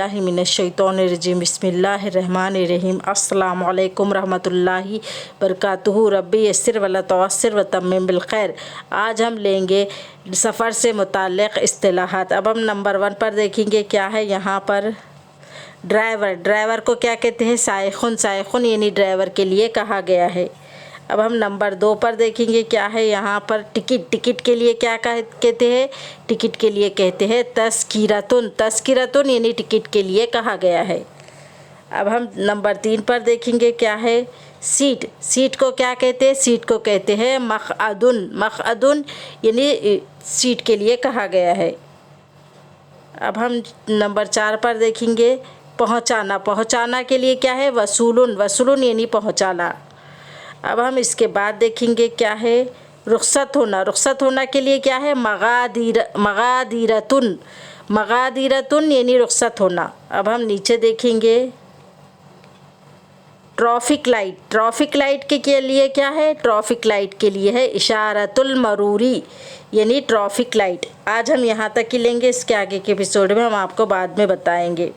बिल्लाहि मिनश्शैतानिर्रजीम बिस्मिल्लाहिर्रहमानिर्रहीम अस्सलामु अलैकुम रहमतुल्लाहि बरकातुहू रब्बी यस्सिर वला तुअस्सिर व तम्मिम बिल खैर। आज हम लेंगे सफ़र से मुताल्लिक़ इस्तिलाहात। अब हम नंबर 1 पर देखेंगे क्या है यहाँ पर। ड्राइवर को क्या कहते हैं? साइखुन यानी ड्राइवर के लिए कहा गया है। अब हम नंबर 2 पर देखेंगे क्या है यहाँ पर। टिकट के लिए क्या कहते हैं? टिकट के लिए कहते हैं तस्कीरतुन यानी टिकट के लिए कहा गया है। अब हम नंबर 3 पर देखेंगे क्या है। सीट को क्या कहते हैं? सीट को कहते हैं मक़अदुन यानी सीट के लिए कहा गया है। अब हम नंबर 4 पर देखेंगे पहुँचाना के लिए क्या है? वसूलुन यानी पहुँचाना। अब हम इसके बाद देखेंगे क्या है। रुख़सत होना के लिए क्या है? मग़ादिरतुन यानी रुख़सत होना। अब हम नीचे देखेंगे ट्रैफ़िक लाइट के लिए क्या है? ट्रैफ़िक लाइट के लिए है इशारतुल मरूरी यानी ट्रैफ़िक लाइट। आज हम यहाँ तक ही लेंगे, इसके आगे के एपिसोड में हम आपको बाद में बताएंगे।